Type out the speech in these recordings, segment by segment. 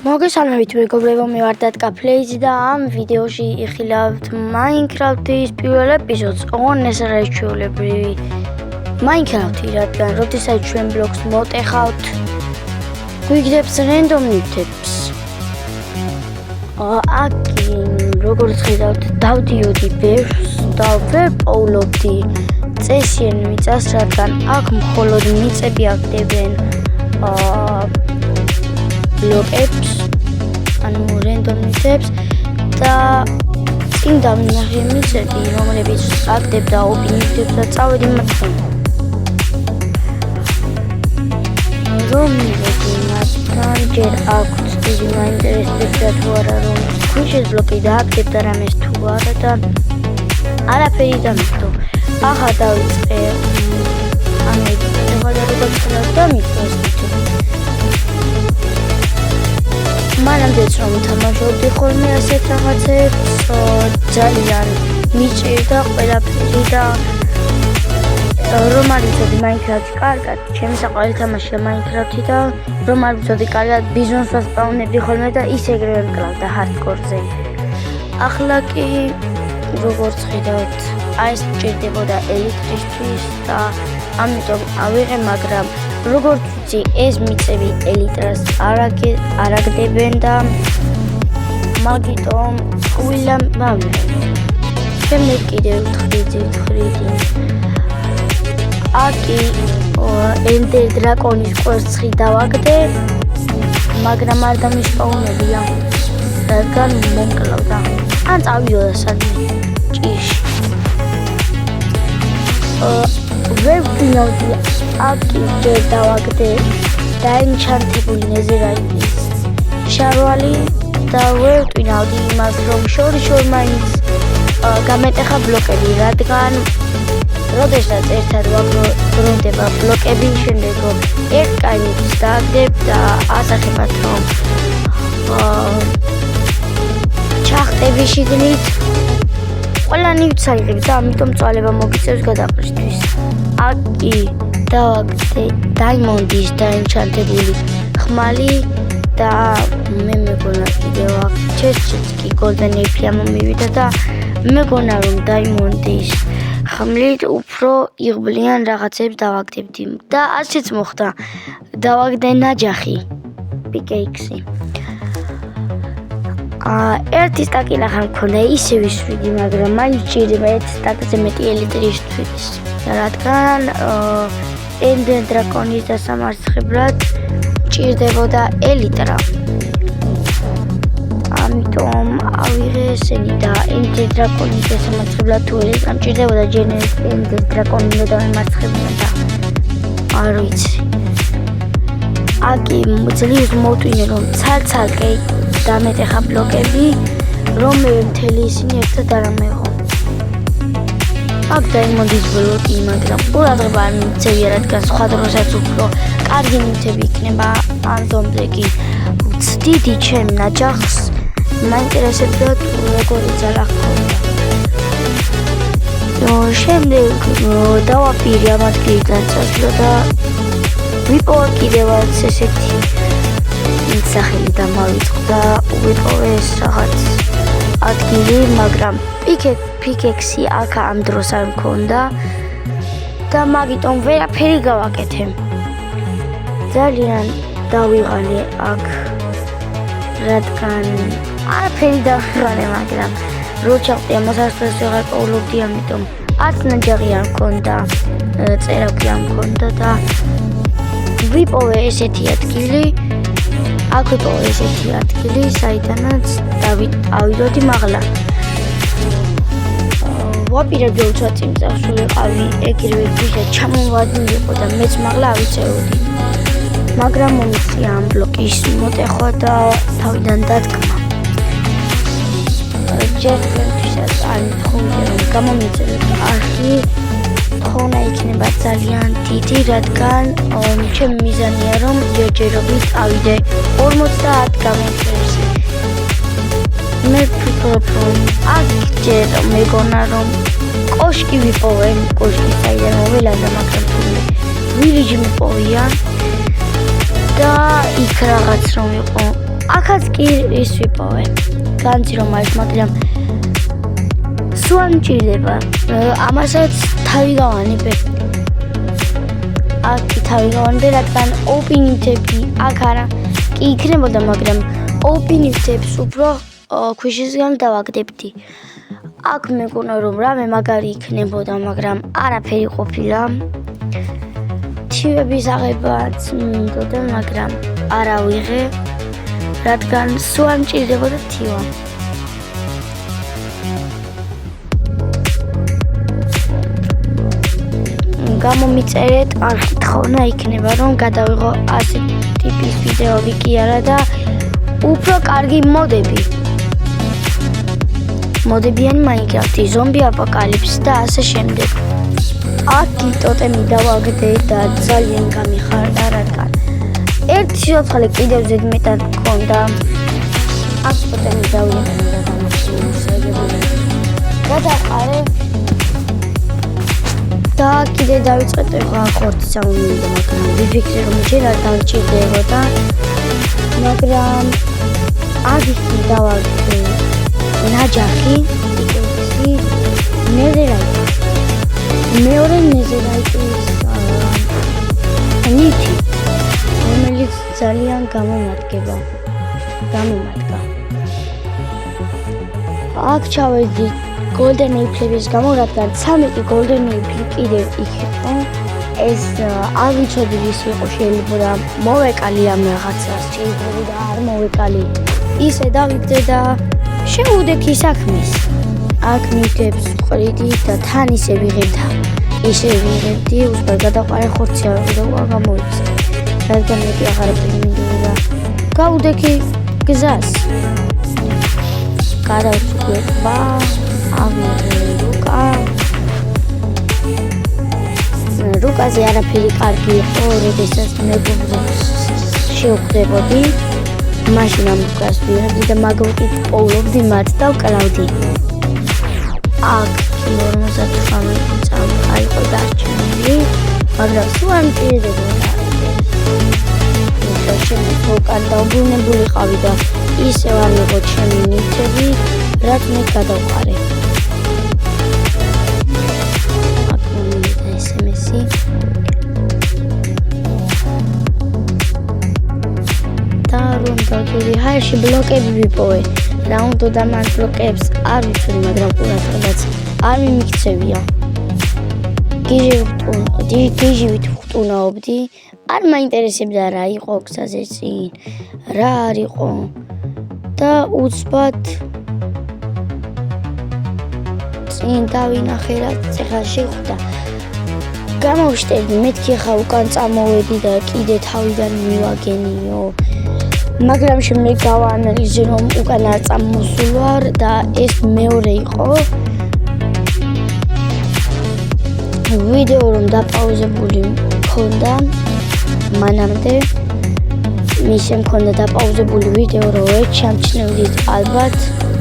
მოგესალმებით მეგობრებო, მე ვარ დატკა ფლეიზი და ამ ვიდეოში იხილავთ Minecraft-ის პირველ ეპიზოდს. ოღონდ ეს არ არის ჩვეულებრივი Minecraft-ი, რადგან როდესაც ჩვენ ბლოკს მოტეხავთ, გვიგდებს random newtებს. აქ როგორც ხედავთ, დავდიოდი ბევრს და ვერ პოულობდი წესიერ მიწას, რადგან აქ მხოლოდ მიწები აგდებენ ბლოკებს, ანუ random newtებს და წინ დამნახე მიწები, რომლებიც აგდებდა ობიექტებს და წავედი მათთან. რომლებიც მათთან ჯერ აქვთ დიდი მაინტერესებდა თუ არა, რომ ქვიშის ბლოკი დააგდებდა რამეს თუ არა და არაფერი დამიტო. ახლა დავიწყე მანამდეც რომ თამაშობდი ხოლმე ასეთ რაღაცებს, ძალიან მიჭირდა ყველაფერი და რომ არ ვიცოდი Minecraft-ი კარგად, ჩემი საყვარელი თამაშია Minecraft-ი და რომ არ ვიცოდი კარგად ბიზონს ვასპაუნებდი ხოლმე და ის ეგრევე მკლავდა hardcore-ზე. ახლა კი როგორც ხედავთ, ეს მჭირდებოდა ელიტრისთვის და ამიტომ ავიღე, მაგრამ როგორც ვიცი, ეს მიწები ელიტრას არ აგდებენ და მაგიტომ უილამ მავიღე. შემდეგ კიდევ ვთხრიდი. აკი ender დრაკონის კვერცხი დავაგდე, მაგრამ არ დამისპაუნებია, რადგან მომკლავდა. ან წავიდოდა სადმე ჭიში. ვერ ვფინავდი, აკი ჯერ დავაგდე დაენჩანტებული ნეზერაიტის შარვალი და ვერ ვტვინავდი იმას, რომ შორ მაინც გამეტეხა ბლოკები, რადგან როდესაც ერთად ვაგროვდება ბლოკები, შემდეგ რომ ერთ კაინიც დააგდებ და ასახებად რომ ჩახტები შიგნით ყველანი ვიცალებ და ამიტომ წვალება მოგიწევს გადაყრისთვის. აკი დავაგდე დაიმონდის დაენჩანტებული ხმალი და მე მეგონა კიდევ აქ ჩესტშიც კი golden apple მომივიდა და მეგონა რომ დაიმონდის ხმლით უფრო იღბლიან რაღაცებს დავაგდებდი და ასეც მოხდა. დავაგდე ნაჯახი პიკეიქსი. ერთი სტაკი ნახა მქონდა, ისე ვისვიდი, მაგრამ მაინც ჭირდება ერთ სტაკზე მეტი ელიტრისთვის, რადგან ender დრაკონის დასამარცხებლად ჭირდებოდა ელიტრა. ამიტომ ავიღე ესენი და ender დრაკონის დასამარცხებლად თუ ელიტრა მჭირდებოდა, ჯერ ender დრაკონი უნდა დამემარცხებინა და არ ვიცი. აკი ძლივს მოვტვინე, რომ ცალ-ცალკე დამეტეხა ბლოკები, რომ მე მთელი ისინი ერთად არ ამეღო. აქ დაიმონდის ბლოკი, მაგრამ ყურადღება არ მიცევია, რადგან სხვა დროსაც უფრო კარგი ნივთები იქნება ამ ზომზე კი ვცდიდი ჩემ ნაჯახს, მაინტერესებდა თუ როგორი ძალა ჰქონდა. შემდეგ დავაპირე ამ ადგილიდან წასვლა და ვიპოვა კიდევაც ესეთი სახელი და მოვიწყდა და ვიპოვე ეს რაღაც ადგილი, მაგრამ პიკექსი აქ ამ დროს არ მქონდა და მაგიტომ ვერაფერი გავაკეთე. ძალიან დავიღალე აქ, რადგან არაფერი დავიღალე, მაგრამ რო ჩავყდი ამას არასდროს ვეღარ პოულობდი, ამიტომ არც ნაჯახი არ მქონდა, წერაქვი არ მქონდა და ვიპოვე ესეთი ადგილი. აქ ვიპოვე ესეთი ადგილი, საიდანაც ავიდოდი მაღლა. ვაპირებდი უცბად წინწავს, რომ ვიყავი ეგრევე ქვიშა ჩამოვადნი იყო და მეც მაღლა ავიწევოდი. მაგრამ მომიწია ამ ბლოკის მოტეხვა და თავიდან დადგმა. ჯერ ქვიშას არ მithხოვდი, რომ გამომიწევი არხი თხოვნა იქნება ძალიან დიდი, რადგან ჩემი მიზანია, რომ ჯერჯერობით ავიდე 50 გამომწევზე. მე ვფიქრობ, რომ აქ ჯერ მეგონა რომ კოშკი ვიპოვე, კოშკი საიდან მოველოდა, მაგრამ თუმცა ვილიჯი მიპოვია და იქ რაღაც რომ იყო. აქ აქაც კი ის ვიპოვე. განცი რომ არის, მაგრამ სულ არ მჭირდება. ამასაც თავი გავანებე. აქ თავი გავანებე, რადგან ოპინიტები აქ არა კი იქნებოდა, მაგრამ ოპინიტებს უფრო ქვიშისგან დავაგდებდი. აქ მეგონა რომ რამე მაგარი იქნებოდა, მაგრამ არაფერი ყოფილა. თივების აღებაც მინდოდა, მაგრამ არა ვიღე, რადგან სულ არ მჭირდებოდა თივა. გამომიწერეთ, არ ხთხოვნა იქნება რომ გადავიღო ასეთ ტიპის ვიდეოები კი არა და უფრო კარგი მოდები. მოდებიანი Minecraft-ი, ზომბი აპოკალიფსი და ასე შემდეგ. აქ ტოტემი დავაგდე და ძალიან გამიხარდა, რადგან ერთი სიცოცხლე კიდევ ზედმეტად მქონდა. აქ ტოტემი დავიწყე და დამახსოვრე. გადაყარე და კიდე დავიწყეთ ახლა ხორცი სამომინდა, მაგრამ ვიფიქრე რომ ჯერ არ დამჭირდებოდა, მაგრამ აგიხი დავაგდე ნაჯახი, იკექსი, ნეზერაიტი. მეორე ნეზერაიტის ნივთი, რომელიც ძალიან გამომადგა. აქ ჩავედი Golden Apple-ის გამო, რადგან 13 Golden Apple კიდევ იქ იყო. ეს არ ვიცოდი ვის იყო, შეიძლება მოვეკალი ამ რაღაცას, შეიძლება არ მოვეკალი. ისე დავიგდე და შეუდექი საქმის. აქ ნივთებს ვყრიდი და თან ისე ვიღებდა. ისე ვიღებდი, უბრალოდ გადაყარე ხორცი არ გამოიწე. რადგან მეტი აღარაფერი მინდოდა. გავუდექი გზას. გადავწყვეტ რუკაზე არაფერი კარგი იყო, როდესაც მეგობრებს შევხვდებოდი, მაშინ ამ რუკას ვიღებდი და მაგალითად პოულობდი მათ და ვკლავდი. აქ 58 წამი იყო დარჩენილი, მაგრამ სულ არ მჭირდებოდა. უკან დაუბრუნებულიყავი და ისევ არ მიყო ჩემი ნივთები, რაც მე გადავყარე. აქ მომიდა SMS-ი. და რომ დავდივი ჰაერში ბლოკები ვიპოვე. რა უნდა და მან ბლოკებს არ ვიცოდი, მაგრამ ყურადღებაც არ მიმიქცევია. გიჟივით ვხტუნაობდი, არ მაინტერესებდა რა იყო გზაზე წინ, რა არ იყო და უცბად წინ დავინახე რაც ეხლა შეხვდა. გამოვშტერდი, მეთქი ხა უკან წამოვედი და კიდე თავიდან მივაგენიო. მაგრამ შემდეგ გავაანალიზე რომ უკან არ წამოსულვარ და ეს მეორე იყო. ვიდეო რომ დაპაუზებული მქონდა მანამდე მისე მქონდა დაპაუზებული ვიდეო რომ ჩამჩნევდით ალბათ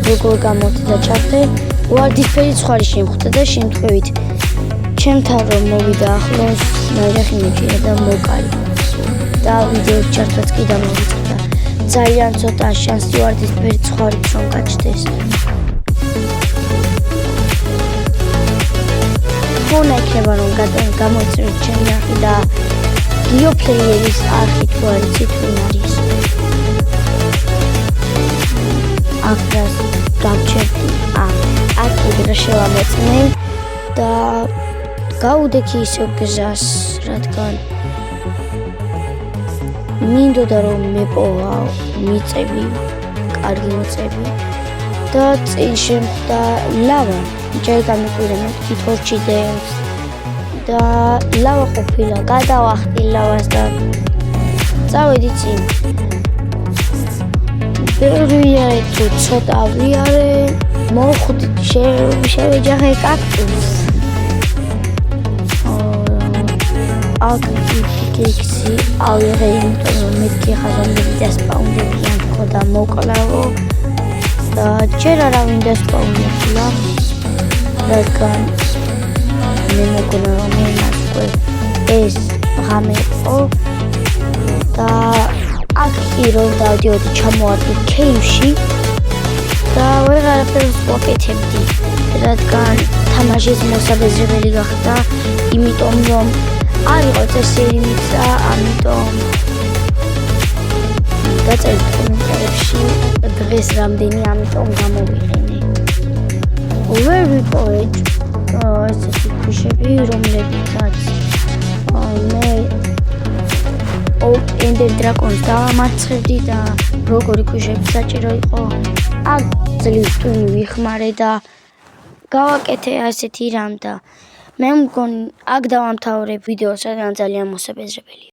როგორ გამოვიდა ჩართე ვარდისფერი ცხარი შემხვდა და შემთხვევით ჩემთან რომ მოვიდა ახლოს ნაჯახი მეჭირა და მოკალი და ვიდეო ჩართვაც კი დამოვიწყდა ძალიან ცოტა შანსი ვარდისფერი ცხარი რომ გაჩნდეს ფონა იქნება რომ გამოიწვიოთ ჩემი არხი და გიოპლეიერის არხი თუ არ იცით ვინ არის ახლას გავჩერდი აქ კიდე შევამოწმე და გავუდექი ისევ გზას რადგან მინდოდა რომ მეპოვა მიწები კარგი მოწები და წინ შემხვდა ლავა ჯერ გამიკვირე მეთქი თორჩიდებს და ლავა ყოფილა გადავახტი ლავას და წავედი წინ ბევრია თუ ცოტა ვიარე მოხვდი შევეჯახე კაქტუსს აქ კექსი ავიღე იმიტომ რომ მეთქი ხაზამდები დასპაუნდებიან თქო და მოკლავო და ჯერ არავინ დასპაუნდებია რადგან მე მეგონა რომ ეს ღამე იყო და აქ კი რომ დავდიოდი ჩამოვარდი кейვში და ვეღარაფერს ვაკეთებდი, რადგან თამაშის მოსაბეზრებელი გახდა, იმიტომ რომ არ იყო წესიერი მიწა, ამიტომ დაწერეთ კომენტარებში დღეს რამდენი, ამიტომ გამოვიყენე. Where we go ესეთი ქვიშები, რომლებითაც მე ender dragons დავამარცხებდი და როგორი ქვიშები საჭირო იყო, აქ ძლივ ტვინი ვიხმარე და გავაკეთე ასეთი რამ და მე მგონი აქ დავამთავრებ ვიდეოს, რადგან ძალიან მოსაბეზრებელია.